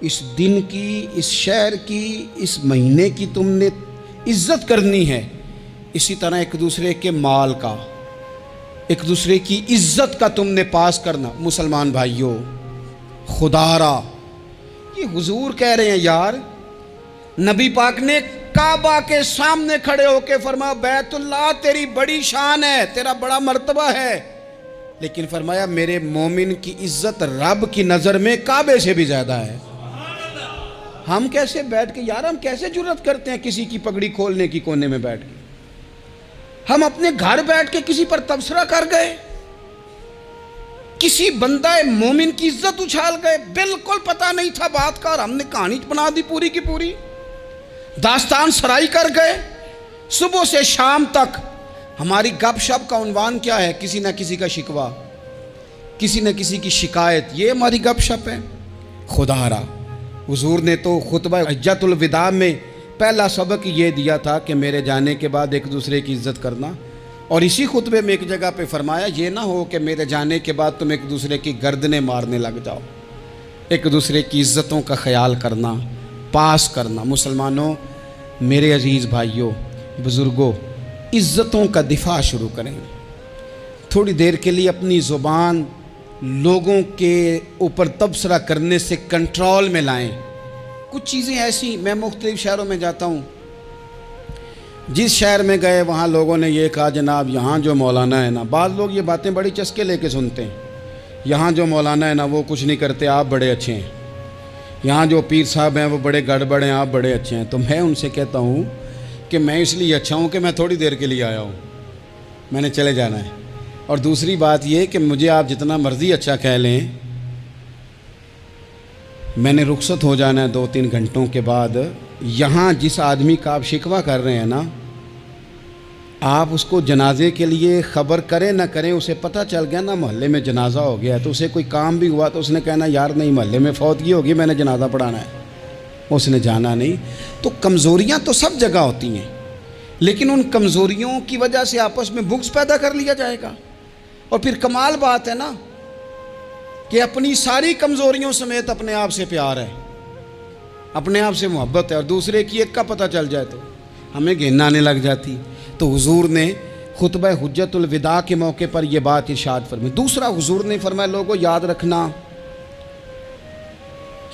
اس دن کی، اس شہر کی، اس مہینے کی تم نے عزت کرنی ہے، اسی طرح ایک دوسرے کے مال کا، ایک دوسرے کی عزت کا تم نے پاس کرنا۔ مسلمان بھائیوں، خدا را یہ حضور کہہ رہے ہیں یار، نبی پاک نے کعبہ کے سامنے کھڑے ہو کے فرمایا بیت اللہ تیری بڑی شان ہے، تیرا بڑا مرتبہ ہے، لیکن فرمایا میرے مومن کی عزت رب کی نظر میں کعبے سے بھی زیادہ ہے۔ ہم کیسے بیٹھ کے یار، ہم کیسے جرأت کرتے ہیں کسی کی پگڑی کھولنے کی کونے میں بیٹھ کے؟ ہم اپنے گھر بیٹھ کے کسی پر تبصرہ کر گئے، کسی بندہ مومن کی عزت اچھال گئے، بالکل پتہ نہیں تھا بات کا اور ہم نے کہانی بنا دی پوری کی پوری، داستان سرائی کر گئے۔ صبح سے شام تک ہماری گپ شپ کا عنوان کیا ہے؟ کسی نہ کسی کا شکوہ، کسی نہ کسی کی شکایت، یہ ہماری گپ شپ ہے۔ خدا را حضور نے تو خطبہ حجۃ الوداع میں پہلا سبق یہ دیا تھا کہ میرے جانے کے بعد ایک دوسرے کی عزت کرنا، اور اسی خطبے میں ایک جگہ پہ فرمایا یہ نہ ہو کہ میرے جانے کے بعد تم ایک دوسرے کی گردنیں مارنے لگ جاؤ، ایک دوسرے کی عزتوں کا خیال کرنا، پاس کرنا۔ مسلمانوں، میرے عزیز بھائیوں، بزرگوں، عزتوں کا دفاع شروع کریں۔ تھوڑی دیر کے لیے اپنی زبان لوگوں کے اوپر تبصرہ کرنے سے کنٹرول میں لائیں۔ کچھ چیزیں ایسی، میں مختلف شہروں میں جاتا ہوں، جس شہر میں گئے وہاں لوگوں نے یہ کہا جناب یہاں جو مولانا ہے نا، بعض لوگ یہ باتیں بڑی چسکے لے کے سنتے ہیں، یہاں جو مولانا ہے نا وہ کچھ نہیں کرتے، آپ بڑے اچھے ہیں، یہاں جو پیر صاحب ہیں وہ بڑے گڑبڑ ہیں، آپ بڑے اچھے ہیں۔ تو میں ان سے کہتا ہوں کہ میں اس لیے اچھا ہوں کہ میں تھوڑی دیر کے لیے آیا ہوں، میں نے چلے جانا ہے۔ اور دوسری بات یہ کہ مجھے آپ جتنا مرضی اچھا کہہ لیں، میں نے رخصت ہو جانا ہے 2-3 گھنٹوں کے بعد۔ یہاں جس آدمی کا آپ شکوہ کر رہے ہیں نا، آپ اس کو جنازے کے لیے خبر کریں نہ کریں، اسے پتہ چل گیا نا محلے میں جنازہ ہو گیا، تو اسے کوئی کام بھی ہوا تو اس نے کہنا یار نہیں محلے میں فوتگی ہوگی، میں نے جنازہ پڑھانا ہے، اس نے جانا نہیں۔ تو کمزوریاں تو سب جگہ ہوتی ہیں، لیکن ان کمزوریوں کی وجہ سے آپس میں بغض پیدا کر لیا جائے گا، اور پھر کمال بات ہے نا کہ اپنی ساری کمزوریوں سمیت اپنے آپ سے پیار ہے، اپنے آپ سے محبت ہے، اور دوسرے کی ایک کا پتہ چل جائے تو ہمیں گھن آنے لگ جاتی۔ تو حضور نے خطبہ حجۃ الوداع کے موقع پر یہ بات ارشاد فرمائی۔ دوسرا حضور نے فرمایا لوگوں یاد رکھنا،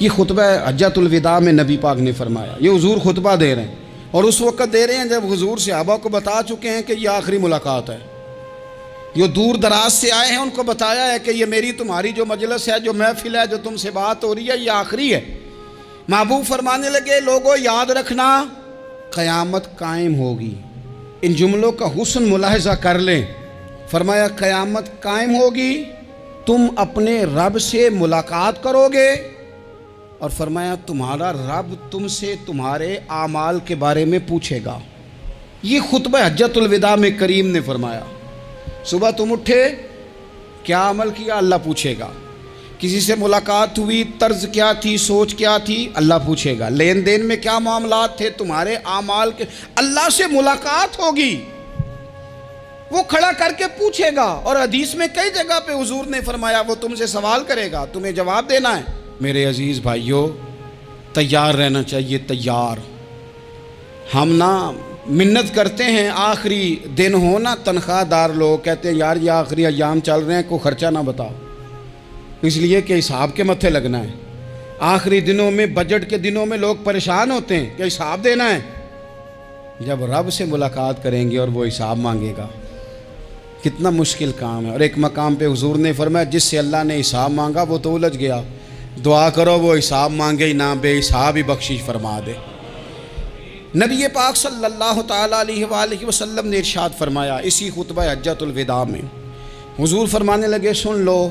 یہ خطبہ حجۃ الوداع میں نبی پاک نے فرمایا، یہ حضور خطبہ دے رہے ہیں، اور اس وقت دے رہے ہیں جب حضور صحابہ کو بتا چکے ہیں کہ یہ آخری ملاقات ہے، جو دور دراز سے آئے ہیں ان کو بتایا ہے کہ یہ میری تمہاری جو مجلس ہے، جو محفل ہے، جو تم سے بات ہو رہی ہے، یہ آخری ہے۔ محبوب فرمانے لگے لوگوں یاد رکھنا قیامت قائم ہوگی۔ ان جملوں کا حسن ملاحظہ کر لیں۔ فرمایا قیامت قائم ہوگی، تم اپنے رب سے ملاقات کرو گے، اور فرمایا تمہارا رب تم سے تمہارے اعمال کے بارے میں پوچھے گا۔ یہ خطبہ حجۃ الوداع میں کریم نے فرمایا۔ صبح تم اٹھے، کیا عمل کیا؟ اللہ پوچھے گا۔ کسی سے ملاقات ہوئی، طرز کیا تھی، سوچ کیا تھی؟ اللہ پوچھے گا۔ لین دین میں کیا معاملات تھے، تمہارے اعمال کے، اللہ سے ملاقات ہوگی، وہ کھڑا کر کے پوچھے گا۔ اور حدیث میں کئی جگہ پہ حضور نے فرمایا وہ تم سے سوال کرے گا، تمہیں جواب دینا ہے۔ میرے عزیز بھائیوں، تیار رہنا چاہیے، تیار۔ ہم نا منت کرتے ہیں آخری دن ہو نا، تنخواہ دار لوگ کہتے ہیں یار یہ آخری ایام چل رہے ہیں، کوئی خرچہ نہ بتاؤ، اس لیے کہ حساب کے متھے لگنا ہے۔ آخری دنوں میں، بجٹ کے دنوں میں لوگ پریشان ہوتے ہیں کہ حساب دینا ہے۔ جب رب سے ملاقات کریں گے اور وہ حساب مانگے گا، کتنا مشکل کام ہے۔ اور ایک مقام پہ حضور نے فرمایا جس سے اللہ نے حساب مانگا وہ تو الجھ گیا، دعا کرو وہ حساب مانگے ہی نہ، بے حساب ہی بخشش فرما دے۔ نبی پاک صلی اللہ تعالیٰ علیہ وآلہ وسلم نے ارشاد فرمایا اسی خطبہ حجۃ الوداع میں، حضور فرمانے لگے سن لو،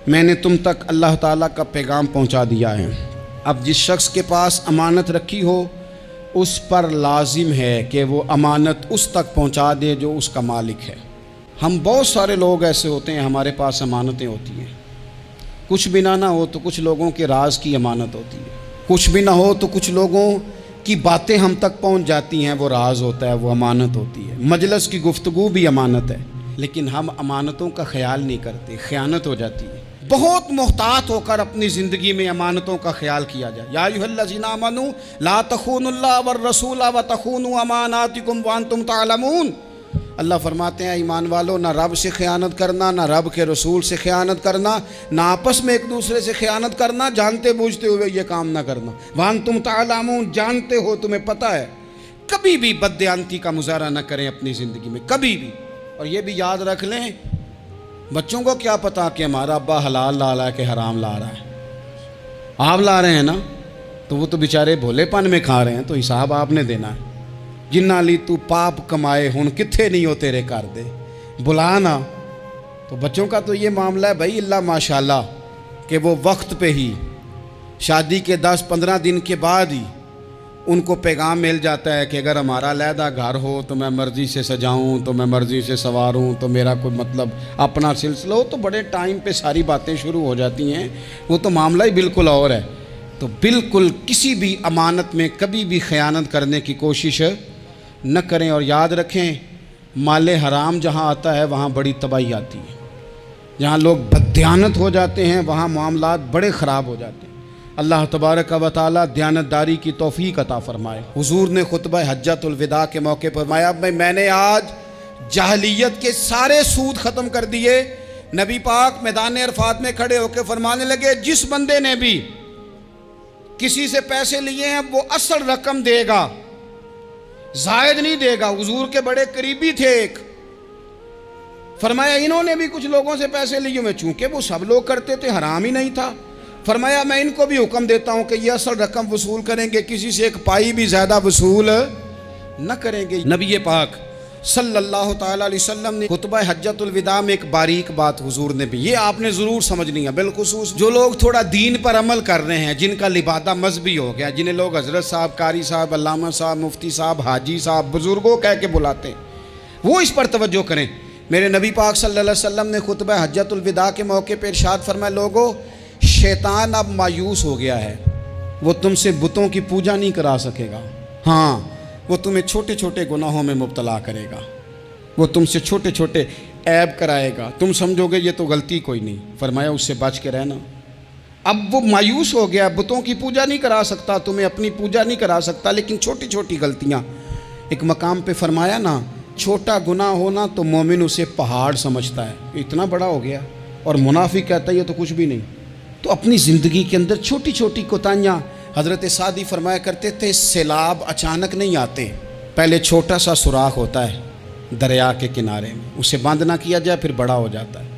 میں نے تم تک اللہ تعالیٰ کا پیغام پہنچا دیا ہے۔ اب جس شخص کے پاس امانت رکھی ہو اس پر لازم ہے کہ وہ امانت اس تک پہنچا دے جو اس کا مالک ہے۔ ہم بہت سارے لوگ ایسے ہوتے ہیں، ہمارے پاس امانتیں ہوتی ہیں، کچھ بھی نہ ہو تو کچھ لوگوں کے راز کی امانت ہوتی ہے، کچھ بھی نہ ہو تو کچھ لوگوں کی باتیں ہم تک پہنچ جاتی ہیں، وہ راز ہوتا ہے، وہ امانت ہوتی ہے۔ مجلس کی گفتگو بھی امانت ہے، لیکن ہم امانتوں کا خیال نہیں کرتے، خیانت ہو جاتی ہے۔ بہت محتاط ہو کر اپنی زندگی میں امانتوں کا خیال کیا جائے۔ یا ایھا الذین آمنوا لا تخونوا اللہ والرسول وتخونوا اماناتکم وانتم تعلمون۔ اللہ فرماتے ہیں ایمان والو، نہ رب سے خیانت کرنا، نہ رب کے رسول سے خیانت کرنا، نہ آپس میں ایک دوسرے سے خیانت کرنا، جانتے بوجھتے ہوئے یہ کام نہ کرنا۔ وانتم تعلمون، جانتے ہو، تمہیں پتہ ہے۔ کبھی بھی بددیانتی کا مظاہرہ نہ کریں اپنی زندگی میں، کبھی بھی۔ اور یہ بھی یاد رکھ لیں، بچوں کو کیا پتا کہ ہمارا ابا حلال لا رہا ہے کہ حرام لا رہا ہے؟ آپ لا رہے ہیں نا، تو وہ تو بیچارے بھولے پن میں کھا رہے ہیں، تو حساب آپ نے دینا ہے۔ جنہ لی تو پاپ کمائے ہن کتھے نہیں ہو تیرے کر دے، بلا نا۔ تو بچوں کا تو یہ معاملہ ہے بھائی، اللہ ماشاءاللہ کہ وہ وقت پہ ہی شادی کے 10-15 دن کے بعد ہی ان کو پیغام مل جاتا ہے کہ اگر ہمارا علیحدہ گھر ہو تو میں مرضی سے سجاؤں، تو میں مرضی سے سنواروں، تو میرا کوئی مطلب اپنا سلسلہ ہو، تو بڑے ٹائم پہ ساری باتیں شروع ہو جاتی ہیں۔ وہ تو معاملہ ہی بالکل اور ہے۔ تو بالکل کسی بھی امانت میں کبھی بھی خیانت کرنے کی کوشش نہ کریں، اور یاد رکھیں مال حرام جہاں آتا ہے وہاں بڑی تباہی آتی ہے۔ جہاں لوگ بددیانت ہو جاتے ہیں وہاں معاملات بڑے خراب ہو جاتے ہیں۔ اللہ تبارک و تعالیٰ دیانتداری کی توفیق عطا فرمائے۔ حضور نے خطبہ حجۃ الوداع کے موقع پر فرمایا میں نے آج جاہلیت کے سارے سود ختم کر دیے۔ نبی پاک میدان عرفات میں کھڑے ہو کے فرمانے لگے، جس بندے نے بھی کسی سے پیسے لیے ہیں وہ اصل رقم دے گا، زائد نہیں دے گا۔ حضور کے بڑے قریبی تھے ایک، فرمایا انہوں نے بھی کچھ لوگوں سے پیسے لیے ہوئے، چونکہ وہ سب لوگ کرتے تھے، حرام ہی نہیں تھا۔ فرمایا میں ان کو بھی حکم دیتا ہوں کہ یہ اصل رقم وصول کریں گے، کسی سے ایک پائی بھی زیادہ وصول نہ کریں گے۔ نبی پاک صلی اللہ تعالیٰ علیہ وسلم نے خطبہ حجۃ الوداع میں ایک باریک بات حضور نے بھی، یہ آپ نے ضرور سمجھنی ہے، بالخصوص جو لوگ تھوڑا دین پر عمل کر رہے ہیں، جن کا لبادہ مذہبی ہو گیا، جنہیں لوگ حضرت صاحب، قاری صاحب، علامہ صاحب، مفتی صاحب، حاجی صاحب، بزرگوں کہہ کے بلاتے ہیں، وہ اس پر توجہ کریں۔ میرے نبی پاک صلی اللہ علیہ وسلم نے خطبہ حجۃ الوداع کے موقع پہ ارشاد فرمایا، لوگو شیطان اب مایوس ہو گیا ہے، وہ تم سے بتوں کی پوجا نہیں کرا سکے گا، ہاں وہ تمہیں چھوٹے چھوٹے گناہوں میں مبتلا کرے گا، وہ تم سے چھوٹے چھوٹے عیب کرائے گا، تم سمجھو گے یہ تو غلطی کوئی نہیں، فرمایا اس سے بچ کے رہنا۔ اب وہ مایوس ہو گیا، بتوں کی پوجا نہیں کرا سکتا، تمہیں اپنی پوجا نہیں کرا سکتا، لیکن چھوٹی چھوٹی غلطیاں، ایک مقام پہ فرمایا نا، چھوٹا گناہ ہونا تو مومن اسے پہاڑ سمجھتا ہے، اتنا بڑا ہو گیا، اور منافق کہتا ہے یہ تو کچھ بھی نہیں۔ تو اپنی زندگی کے اندر چھوٹی چھوٹی کوتاہیاں، حضرت سعدی فرمایا کرتے تھے سیلاب اچانک نہیں آتے، پہلے چھوٹا سا سوراخ ہوتا ہے دریا کے کنارے میں، اسے بند نہ کیا جائے پھر بڑا ہو جاتا ہے،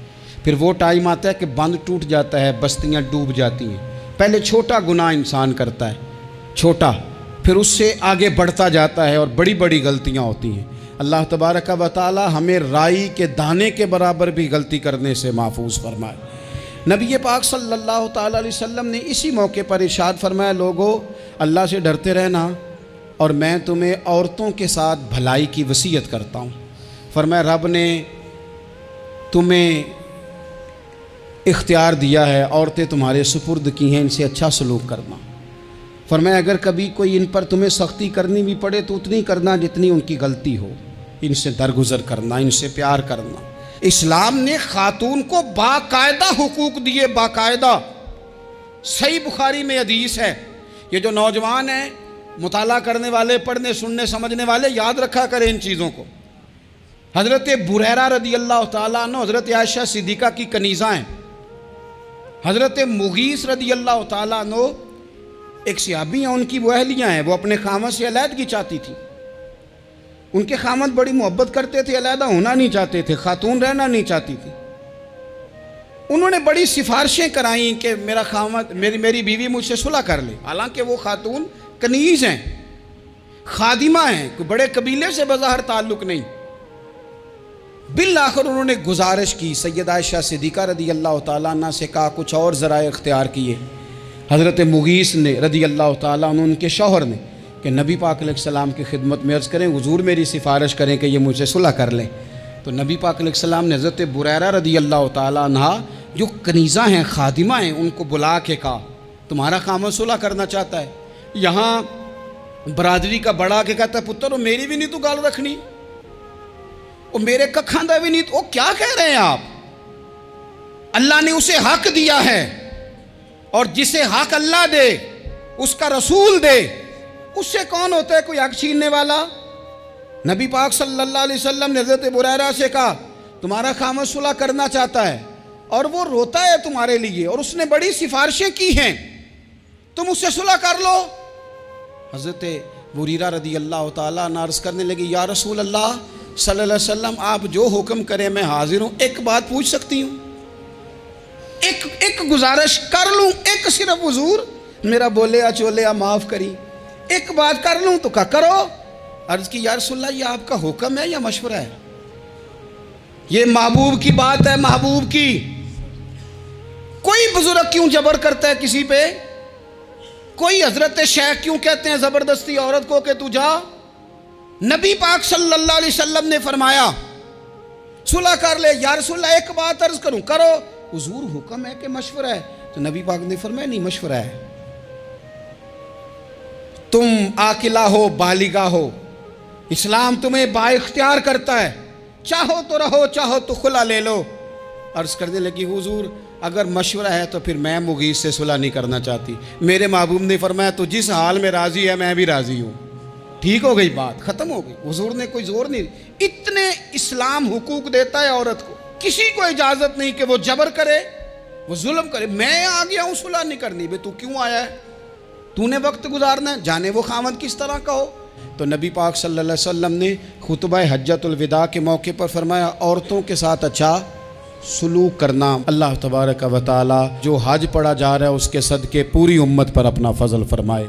پھر وہ ٹائم آتا ہے کہ بند ٹوٹ جاتا ہے، بستیاں ڈوب جاتی ہیں۔ پہلے چھوٹا گناہ انسان کرتا ہے، چھوٹا، پھر اس سے آگے بڑھتا جاتا ہے اور بڑی بڑی غلطیاں ہوتی ہیں۔ اللہ تبارک و تعالی ہمیں رائی کے دانے کے برابر بھی غلطی کرنے سے محفوظ فرمائے۔ نبی پاک صلی اللہ تعالیٰ علیہ وسلم نے اسی موقع پر ارشاد فرمایا، لوگو اللہ سے ڈرتے رہنا، اور میں تمہیں عورتوں کے ساتھ بھلائی کی وصیت کرتا ہوں۔ فرمایا رب نے تمہیں اختیار دیا ہے، عورتیں تمہارے سپرد کی ہیں، ان سے اچھا سلوک کرنا۔ فرمایا اگر کبھی کوئی ان پر تمہیں سختی کرنی بھی پڑے تو اتنی کرنا جتنی ان کی غلطی ہو، ان سے درگزر کرنا، ان سے پیار کرنا۔ اسلام نے خاتون کو باقاعدہ حقوق دیے، باقاعدہ۔ صحیح بخاری میں حدیث ہے، یہ جو نوجوان ہیں، مطالعہ کرنے والے، پڑھنے سننے سمجھنے والے، یاد رکھا کریں ان چیزوں کو۔ حضرت بریرہ رضی اللہ تعالیٰ عنہ حضرت عائشہ صدیقہ کی کنیزہ ہیں۔ حضرت مغیث رضی اللہ تعالیٰ عنہ ایک صحابی ہیں، ان کی وہ اہلیہ ہیں، وہ اپنے خامد سے علیحدگی چاہتی تھی۔ ان کے خامد بڑی محبت کرتے تھے، علیحدہ ہونا نہیں چاہتے تھے، خاتون رہنا نہیں چاہتی تھی۔ انہوں نے بڑی سفارشیں کرائیں کہ میرا خامد، میری بیوی مجھ سے صلح کر لے، حالانکہ وہ خاتون کنیز ہیں، خادمہ ہیں، کوئی بڑے قبیلے سے بظاہر تعلق نہیں۔ بالآخر انہوں نے گزارش کی، سیدہ عائشہ صدیقہ رضی اللہ تعالیٰ عنہ سے کہا، کچھ اور ذرائع اختیار کیے۔ حضرت مغیث نے رضی اللہ تعالیٰ عنہ، ان کے شوہر نے، کہ نبی پاک علیہ السلام کی خدمت میں عرض کریں، حضور میری سفارش کریں کہ یہ مجھ سے صلح کر لیں۔ تو نبی پاک علیہ السلام نے حضرت بریرہ رضی اللہ تعالیٰ عنہ جو کنیزہ ہیں، خادمہ ہیں، ان کو بلا کے کہا تمہارا خامد صلح کرنا چاہتا ہے۔ یہاں برادری کا بڑا کے کہتا ہے، پتر وہ میری بھی نہیں تو گال رکھنی، وہ میرے ککھاں دا بھی نہیں تو، وہ کیا کہہ رہے ہیں آپ؟ اللہ نے اسے حق دیا ہے، اور جسے حق اللہ دے اس کا رسول دے، اس سے کون ہوتا ہے کوئی حق چھیننے والا؟ نبی پاک صلی اللہ علیہ وسلم نے حضرت بریرہ سے کہا تمہارا خامد صلح کرنا چاہتا ہے اور وہ روتا ہے تمہارے لیے، اور اس نے بڑی سفارشیں کی ہیں، تم اس سے صلح کر لو۔ حضرت بریرہ رضی اللہ تعالیٰ عنہ عرض کرنے لگی یا رسول اللہ صلی اللہ علیہ وسلم آپ جو حکم کریں میں حاضر ہوں، ایک بات پوچھ سکتی ہوں؟ ایک گزارش کر لوں؟ ایک صرف حضور میرا بولیا چولیا معاف کری، ایک بات کر لوں؟ تو کہا کرو۔ عرض کی یا رسول اللہ یہ آپ کا حکم ہے یا مشورہ ہے؟ یہ محبوب کی بات ہے، محبوب کی۔ کوئی بزرگ کیوں جبر کرتا ہے کسی پہ؟ کوئی حضرت شیخ کیوں کہتے ہیں زبردستی عورت کو کہ تو جا؟ نبی پاک صلی اللہ علیہ وسلم نے فرمایا صلح کر لے۔ یا رسول اللہ ایک بات عرض کروں؟ کرو۔ حضور حکم ہے کہ مشورہ ہے؟ تو نبی پاک نے فرمایا نہیں، مشورہ ہے۔ تم عاقلہ ہو، بالغہ ہو، اسلام تمہیں با اختیار کرتا ہے، چاہو تو رہو، چاہو تو خلا لے لو۔ عرض کرنے لگی حضور اگر مشورہ ہے تو پھر میں مغیث سے صلح نہیں کرنا چاہتی۔ میرے محبوب نے فرمایا تو جس حال میں راضی ہے میں بھی راضی ہوں۔ ٹھیک ہو گئی بات، ختم ہو گئی۔ حضور نے کوئی زور نہیں، اتنے اسلام حقوق دیتا ہے عورت کو، کسی کو اجازت نہیں کہ وہ جبر کرے، وہ ظلم کرے۔ میں آ گیا ہوں صلح نہیں کرنی، بے تو کیوں آیا ہے؟ تو نے وقت گزارنا ہے، جانے وہ خامد کس طرح کا ہو۔ تو نبی پاک صلی اللہ علیہ وسلم نے خطبہ حجۃ الوداع کے موقع پر فرمایا عورتوں کے ساتھ اچھا سلوک کرنا۔ اللہ تبارک و تعالی جو حج پڑھا جا رہا ہے اس کے صدقے پوری امت پر اپنا فضل فرمائے۔